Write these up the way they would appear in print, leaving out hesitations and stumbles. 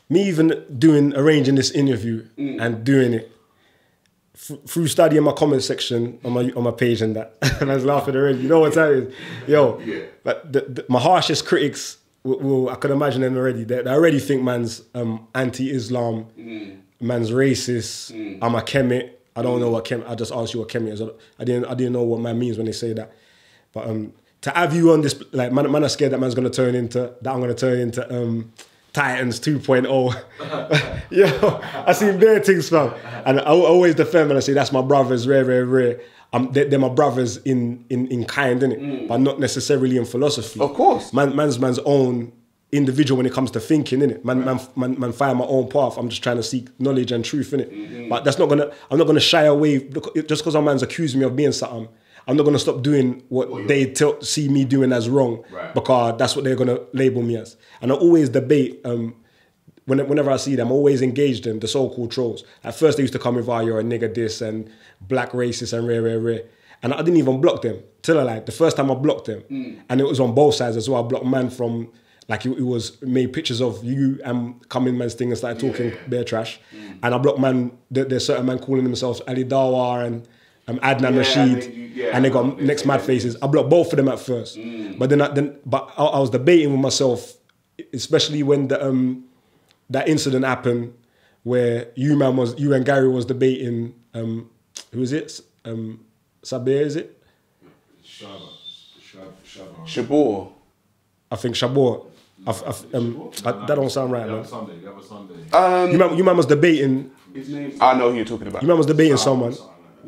me even arranging this interview and doing it through studying my comment section on my page and that, and I was laughing already. You know what time it is? Yo, like my harshest critics will I can imagine them already. They already think man's anti-Islam, man's racist. I'm a Kemet. I don't know what Kemet. I just asked you what Kemet is. I didn't know what man means when they say that. But to have you on this, like man are scared that I'm gonna turn into Titans 2.0. Yo, I seen bare things, fam. And I always defend and I say that's my brothers, rare. They're my brothers in kind, innit? But not necessarily in philosophy. Of course. Man's own individual when it comes to thinking, innit? Man find my own path. I'm just trying to seek knowledge and truth, innit? But I'm not gonna shy away just because our man's accusing me of being something. I'm not gonna stop doing what they see me doing as wrong, because that's what they're gonna label me as. And I always debate. Whenever I see them, I'm always engaged in the so-called trolls. At first, they used to come with, "Oh, you're a nigger this and black racist and rare," and I didn't even block them till the first time I blocked them, and it was on both sides as well. I blocked man from like it was made pictures of you and coming man's thing and started talking bare trash, and I blocked man. There's certain man calling themselves Ali Dawar and Adnan Rashid, and they got next mad faces. I blocked both of them at first, but then I was debating with myself, especially when that incident happened where you and Gary was debating. Who is it? Sabir, is it? Shabor. I think Shabor. That don't sound right, man. That was Sunday. You man was debating. His name. I know who you're talking about. You man was debating someone.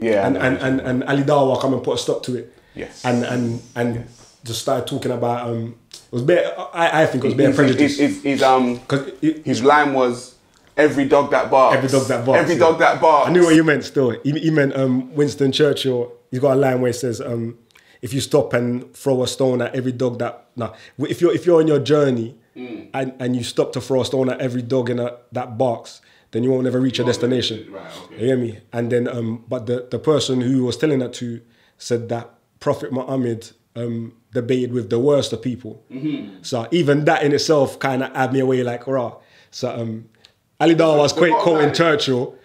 Yeah. And Ali Dawah come and put a stop to it. Yes. And just started talking about it was bare. I think it was bare prejudice. His line was every dog that barks. Every dog that barks. Every dog that barks. I knew what you meant still. He meant Winston Churchill. He's got a line where it says, if you stop and throw a stone at every dog if you're on your journey and you stop to throw a stone at every dog that barks, then you won't ever reach your destination. Right, okay. You hear me? And then, but the person who was telling that to said that Prophet Muhammad debated with the worst of people. So even that in itself kind of had me away like, rah. So Ali Dawah was quoting Churchill,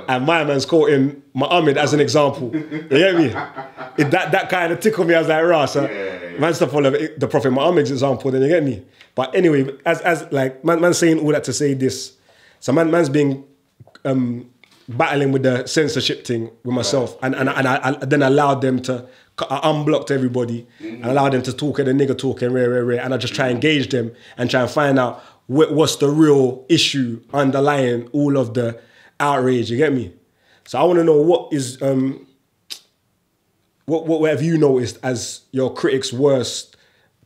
and my man's quoting Muhammad as an example. You get me? That kind of tickled me. I was like, rah. So man's to follow the Prophet Muhammad's example, then you get me? But anyway, as like, man's saying all that to say this. So man's being battling with the censorship thing with myself, and I then allowed them to, I unblocked everybody and allowed them to talk at the nigger talk and rare, and I just try and engage them and try and find out what's the real issue underlying all of the outrage. You get me? So I want to know what is what have you noticed as your critics' worst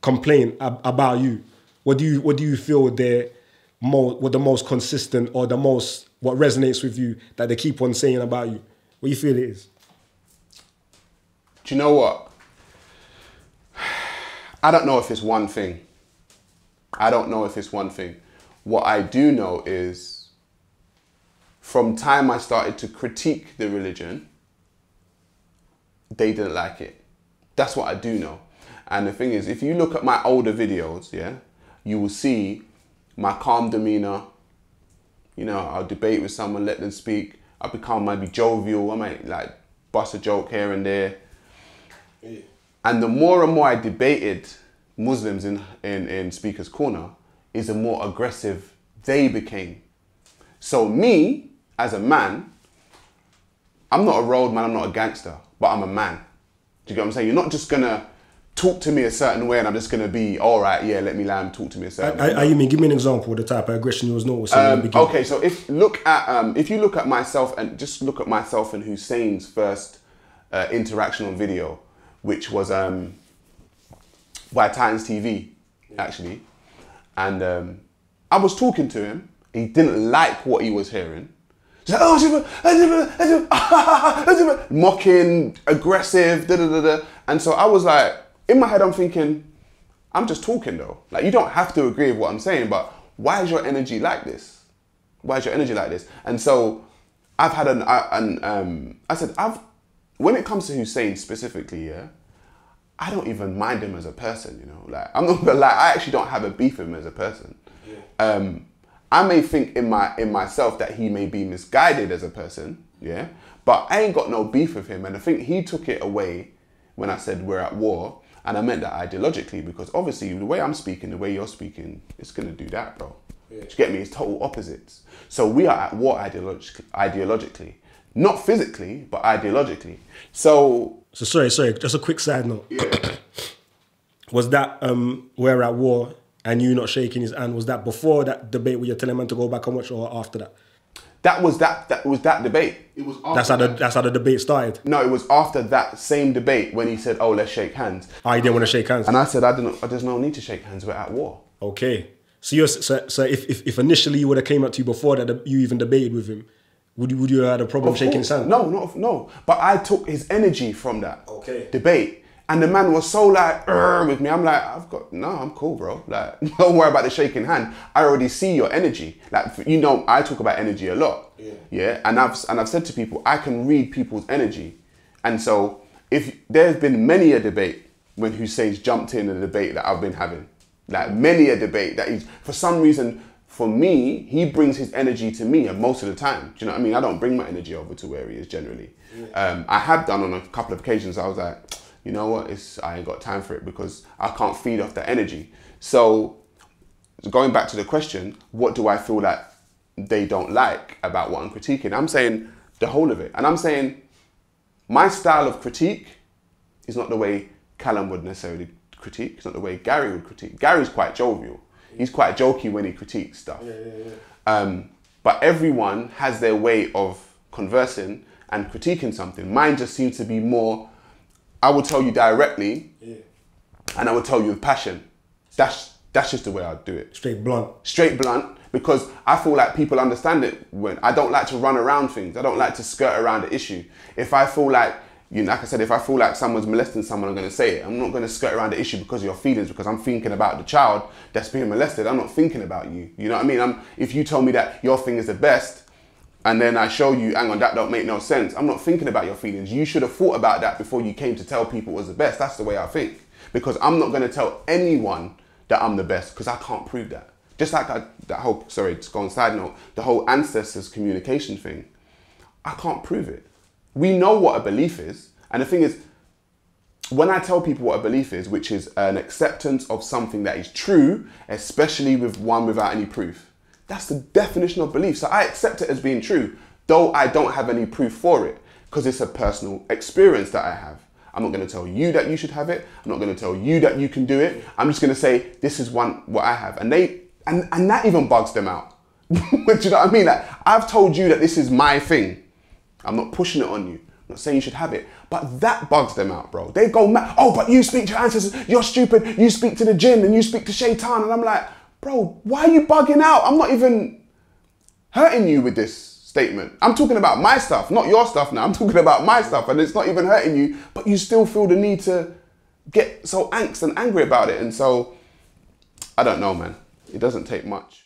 complaint about you? What do you feel what the most consistent or what resonates with you that they keep on saying about you? What do you feel it is? Do you know what? I don't know if it's one thing. What I do know is from time I started to critique the religion, they didn't like it. That's what I do know. And the thing is, if you look at my older videos, you will see my calm demeanor. You know, I'll debate with someone, let them speak. I'll become maybe jovial. I might like bust a joke here and there. Yeah. And the more and more I debated Muslims in Speaker's Corner, is the more aggressive they became. So me, as a man, I'm not a road man, I'm not a gangster, but I'm a man. Do you get what I'm saying? You're not just gonna talk to me a certain way and I'm just gonna be, all right, yeah, let me lie and talk to me a certain way. You mean, give me an example of the type of aggression you was noticing in the beginning. Okay, so if you look at myself and just look at myself and Hussein's first interaction on video, which was by Titans TV, actually. And I was talking to him. He didn't like what he was hearing. He's like, mocking, aggressive, And so I was like, in my head, I'm thinking, I'm just talking though. Like, you don't have to agree with what I'm saying, but why is your energy like this? Why is your energy like this? And so I've had when it comes to Hussein specifically, I don't even mind him as a person, you know. Like, I'm not gonna lie, I actually don't have a beef with him as a person. Yeah. I may think in myself that he may be misguided as a person, yeah, but I ain't got no beef with him. And I think he took it away when I said we're at war, and I meant that ideologically, because obviously the way I'm speaking, the way you're speaking, it's gonna do that, bro. Yeah. Do you get me? It's total opposites. So we are at war ideologically. Not physically, but ideologically. So sorry, just a quick side note. Yeah. Was that we're at war and you not shaking his hand, was that before that debate where you're telling man to go back and watch, or after that? That was that debate. It was after that's how the debate started. No, it was after that same debate when he said, "Oh, let's shake hands." I didn't want to shake hands. And I said, there's no need to shake hands. We're at war. Okay. So if initially you would have came up to you before that you even debated with him, would you have had a problem shaking his hand? No. But I took his energy from that debate. And the man was so like, with me. I'm like, I'm cool, bro. Like, don't worry about the shaking hand. I already see your energy. Like, you know, I talk about energy a lot. Yeah. And I've said to people, I can read people's energy. And so if there's been many a debate when Hussein's jumped in a debate that I've been having, like many a debate that he's, for some reason, for me, he brings his energy to me, and most of the time, do you know what I mean? I don't bring my energy over to where he is generally. I have done on a couple of occasions. I was like, you know what, I ain't got time for it because I can't feed off that energy. So going back to the question, what do I feel like they don't like about what I'm critiquing? I'm saying the whole of it. And I'm saying my style of critique is not the way Callum would necessarily critique. It's not the way Gary would critique. Gary's quite jovial. He's quite jokey when he critiques stuff. But everyone has their way of conversing and critiquing something. Mine just seems to be more, I will tell you directly, and I will tell you with passion. That's just the way I do it. Straight blunt. Straight blunt, because I feel like people understand it when I don't like to run around things. I don't like to skirt around the issue. If I feel like, like I said, if I feel like someone's molesting someone, I'm going to say it. I'm not going to skirt around the issue because of your feelings, because I'm thinking about the child that's being molested. I'm not thinking about you. You know what I mean? If you tell me that your thing is the best, and then I show you, hang on, that don't make no sense. I'm not thinking about your feelings. You should have thought about that before you came to tell people it was the best. That's the way I think. Because I'm not going to tell anyone that I'm the best, because I can't prove that. Just like that whole, sorry, to go on side note, the whole ancestors communication thing. I can't prove it. We know what a belief is. And the thing is, when I tell people what a belief is, which is an acceptance of something that is true, especially with one without any proof, that's the definition of belief. So I accept it as being true, though I don't have any proof for it, because it's a personal experience that I have. I'm not going to tell you that you should have it. I'm not going to tell you that you can do it. I'm just going to say, this is what I have. And that even bugs them out. Do you know what I mean? Like, I've told you that this is my thing. I'm not pushing it on you. I'm not saying you should have it. But that bugs them out, bro. They go mad. Oh, but you speak to your ancestors. You're stupid. You speak to the jinn and you speak to shaitan. And I'm like, bro, why are you bugging out? I'm not even hurting you with this statement. I'm talking about my stuff, not your stuff now. I'm talking about my stuff, and it's not even hurting you, but you still feel the need to get so angst and angry about it. And so, I don't know, man. It doesn't take much.